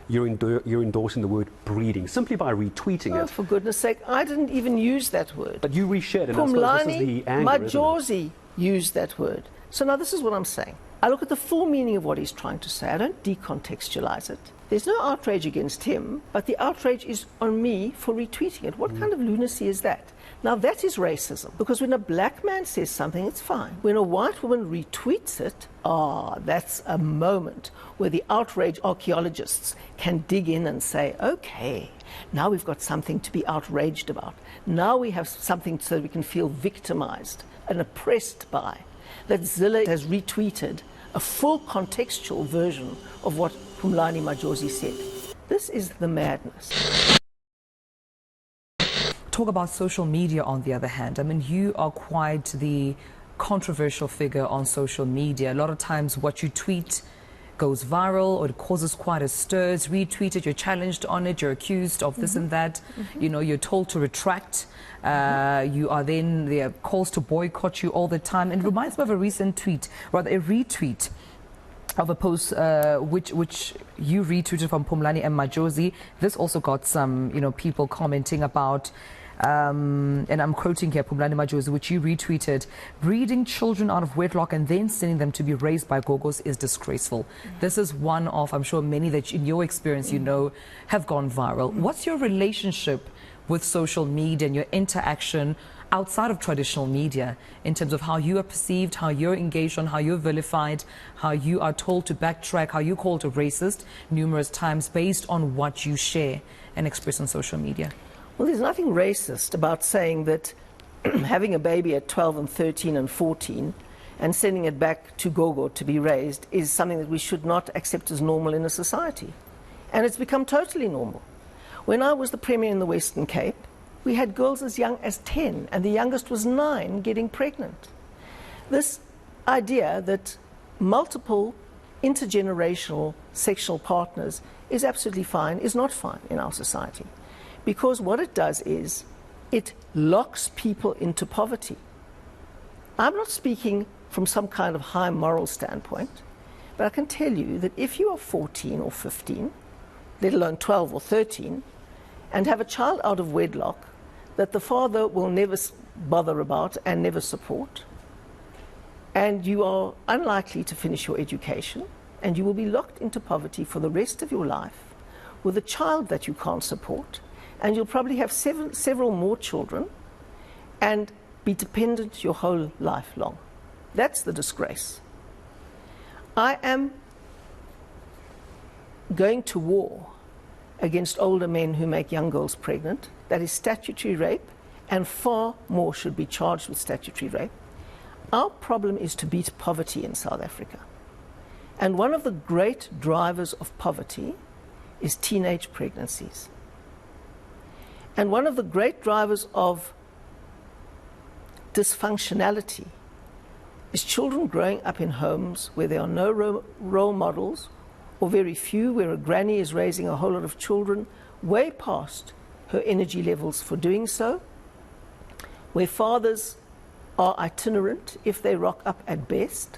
you're endorsing the word breeding simply by retweeting it. Oh, for goodness sake, I didn't even use that word. But you reshared it, and I suppose this is the anger, Majosi used that word. So now this is what I'm saying. I look at the full meaning of what he's trying to say. I don't decontextualize it. There's no outrage against him, but the outrage is on me for retweeting it. What kind of lunacy is that? Now that is racism, because when a black man says something, it's fine. When a white woman retweets it, that's a moment where the outrage archaeologists can dig in and say, okay, now we've got something to be outraged about. Now we have something so we can feel victimized and oppressed by. That Zille has retweeted a full contextual version of what Phumlani Majosi said. This is the madness. Talk about social media on the other hand. I mean, you are quite the controversial figure on social media. A lot of times what you tweet goes viral, or it causes quite a stir. It's retweeted, you're challenged on it, you're accused of this and that. You know, you're told to retract. You are then, there are calls to boycott you all the time. And it reminds me of a recent tweet, rather a retweet of a post which you retweeted from Phumlani and Majosi. This also got some, people commenting about, and I'm quoting here, Phumlani Majosi, which you retweeted: breeding children out of wedlock and then sending them to be raised by gogos is disgraceful. This is one of, I'm sure, many that in your experience, have gone viral. What's your relationship with social media and your interaction outside of traditional media in terms of how you are perceived, how you're engaged on, how you're vilified, how you are told to backtrack, how you're called a racist numerous times based on what you share and express on social media? Well, there's nothing racist about saying that having a baby at 12 and 13 and 14 and sending it back to Gogo to be raised is something that we should not accept as normal in a society. And it's become totally normal. When I was the Premier in the Western Cape, we had girls as young as 10, and the youngest was 9 getting pregnant. This idea that multiple intergenerational sexual partners is absolutely fine is not fine in our society. Because what it does is it locks people into poverty. I'm not speaking from some kind of high moral standpoint, but I can tell you that if you are 14 or 15, let alone 12 or 13, and have a child out of wedlock that the father will never bother about and never support, and you are unlikely to finish your education, and you will be locked into poverty for the rest of your life with a child that you can't support, and you'll probably have several more children and be dependent your whole life long. That's the disgrace. I am going to war against older men who make young girls pregnant. That is statutory rape, and far more should be charged with statutory rape. Our problem is to beat poverty in South Africa. And one of the great drivers of poverty is teenage pregnancies. And one of the great drivers of dysfunctionality is children growing up in homes where there are no role models, or very few, where a granny is raising a whole lot of children way past her energy levels for doing so, where fathers are itinerant if they rock up at best.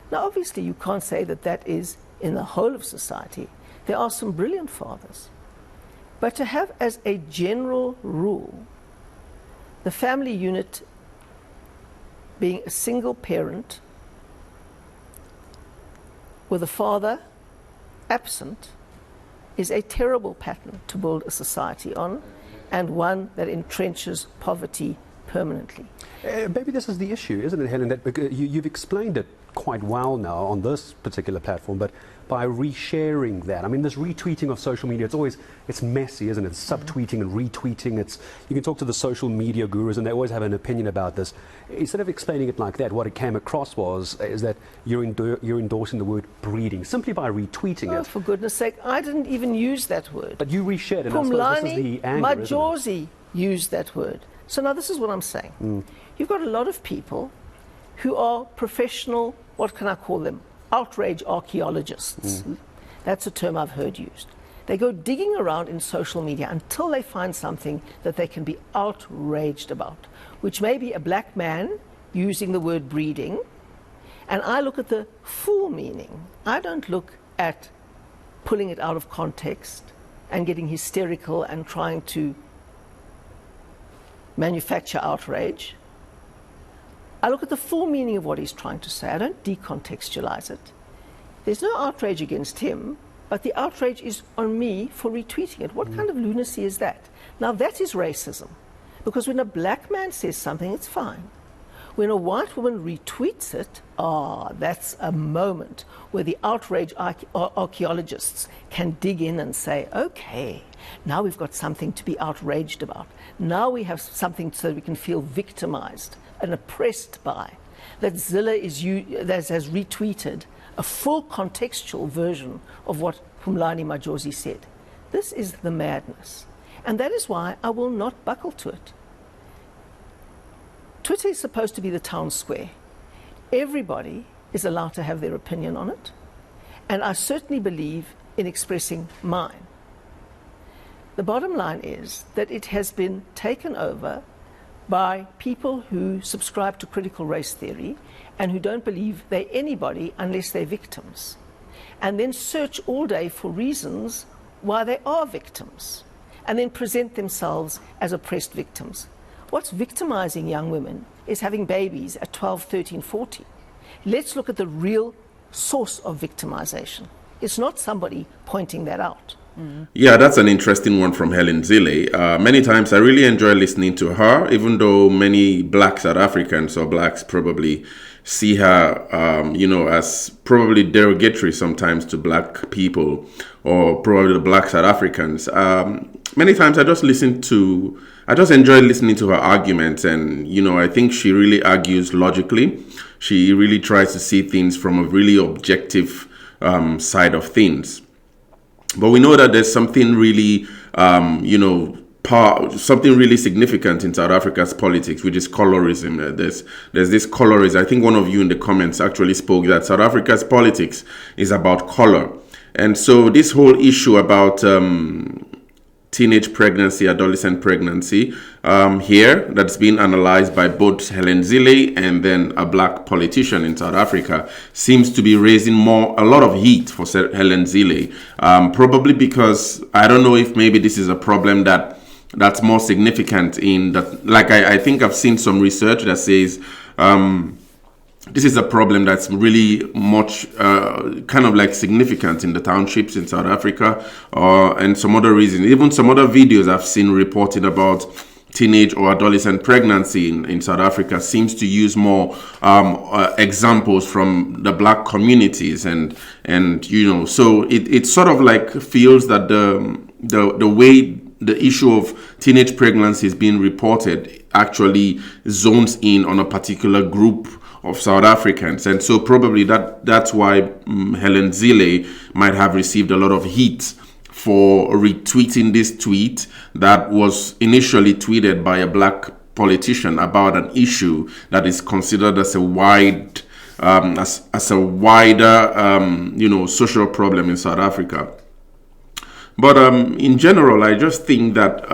Now obviously you can't say that that is in the whole of society. There are some brilliant fathers. But to have as a general rule the family unit being a single parent with a father absent is a terrible pattern to build a society on, and one that entrenches poverty permanently. Maybe this is the issue, isn't it, Helen? That you've explained it quite well now on this particular platform, but by resharing that, I mean, this retweeting of social media, it's messy, isn't it? It's subtweeting and retweeting. You can talk to the social media gurus and they always have an opinion about this. Instead of explaining it like that, what it came across is that you're endorsing the word breeding simply by retweeting it. Oh, for goodness sake, I didn't even use that word. But you reshared it, and I suppose this is the anger, Majosi used that word. So now this is what I'm saying. You've got a lot of people who are professional, what can I call them? Outrage archaeologists. That's a term I've heard used. They go digging around in social media until they find something that they can be outraged about, which may be a black man using the word breeding, and I look at the full meaning. I don't look at pulling it out of context and getting hysterical and trying to manufacture outrage. I look at the full meaning of what he's trying to say. I don't decontextualize it. There's no outrage against him, but the outrage is on me for retweeting it. What kind of lunacy is that? Now that is racism, because when a black man says something, it's fine. When a white woman retweets it, that's a moment where the outrage archaeologists can dig in and say, okay, now we've got something to be outraged about. Now we have something so that we can feel victimized and oppressed by. That Zille has retweeted a full contextual version of what Phumlani Majosi said. This is the madness. And that is why I will not buckle to it. Twitter is supposed to be the town square. Everybody is allowed to have their opinion on it. And I certainly believe in expressing mine. The bottom line is that it has been taken over by people who subscribe to critical race theory and who don't believe they're anybody unless they're victims, and then search all day for reasons why they are victims, and then present themselves as oppressed victims. What's victimizing young women is having babies at 12, 13, 14. Let's look at the real source of victimization. It's not somebody pointing that out. Yeah, that's an interesting one from Helen Zille. Many times I really enjoy listening to her, even though many black South Africans or blacks probably see her, as probably derogatory sometimes to black people or probably the black South Africans. Many times I just enjoy listening to her arguments, and, I think she really argues logically. She really tries to see things from a really objective side of things. But we know that there's something really, something really significant in South Africa's politics, which is colorism. There's this colorism. I think one of you in the comments actually spoke that South Africa's politics is about color. And so this whole issue about teenage pregnancy, adolescent pregnancy, here that's been analyzed by both Helen Zille and then a black politician in South Africa seems to be raising a lot of heat for Helen Zille, probably because I don't know if maybe this is a problem that's more significant in that. Like I think I've seen some research that says this is a problem that's really much kind of like significant in the townships in South Africa, and some other reasons. Even some other videos I've seen reporting about teenage or adolescent pregnancy in South Africa seems to use more examples from the black communities, and so it sort of like feels that the way the issue of teenage pregnancy is being reported actually zones in on a particular group of South Africans, and so probably that's why Helen Zille might have received a lot of heat for retweeting this tweet that was initially tweeted by a black politician about an issue that is considered as a wider social problem in South Africa. But in general, I just think that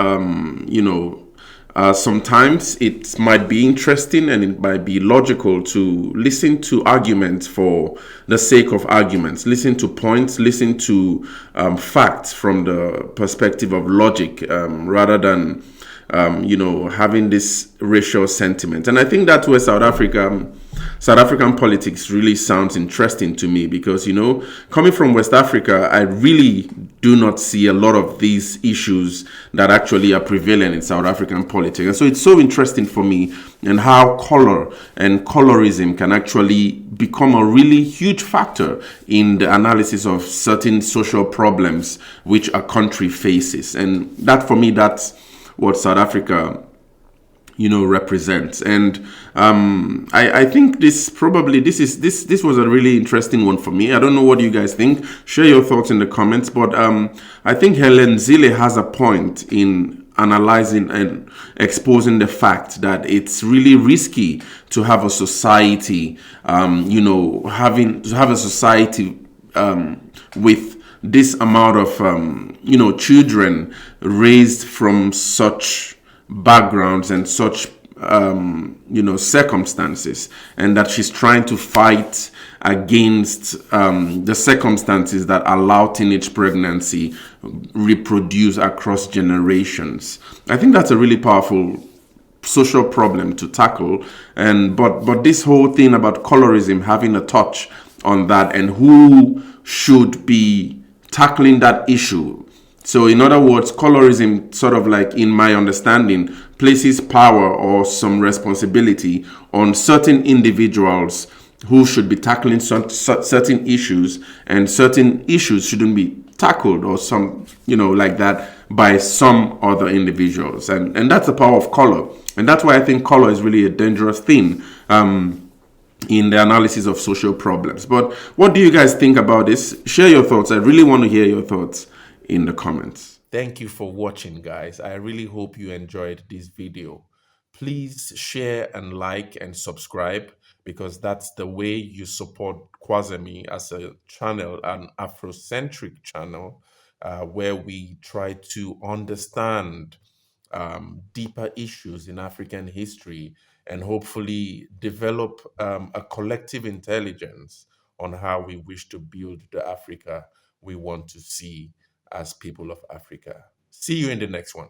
sometimes it might be interesting and it might be logical to listen to arguments for the sake of arguments, listen to points, listen to facts from the perspective of logic, rather than having this racial sentiment. And I think that's where South African politics really sounds interesting to me, because, coming from West Africa, I really do not see a lot of these issues that actually are prevalent in South African politics. And so it's so interesting for me, and how color and colorism can actually become a really huge factor in the analysis of certain social problems which a country faces. And that, for me, that's what South Africa represents. And I think this was a really interesting one for me. I don't know what you guys think. Share your thoughts in the comments. But I think Helen Zille has a point in analyzing and exposing the fact that it's really risky to have a society, with this amount of children raised from such backgrounds and such circumstances, and that she's trying to fight against the circumstances that allow teenage pregnancy reproduce across generations. I think that's a really powerful social problem to tackle. And but this whole thing about colorism having a touch on that and who should be tackling that issue. So in other words, colorism, sort of like in my understanding, places power or some responsibility on certain individuals who should be tackling certain issues, and certain issues shouldn't be tackled or some, like that by some other individuals. And that's the power of color. And that's why I think color is really a dangerous thing in the analysis of social problems. But what do you guys think about this? Share your thoughts. I really want to hear your thoughts in the comments. Thank you for watching, guys. I really hope you enjoyed this video. Please share and like and subscribe, because that's the way you support Kwazemi as a channel, an Afrocentric channel, where we try to understand deeper issues in African history and hopefully develop a collective intelligence on how we wish to build the Africa we want to see as people of Africa. See you in the next one.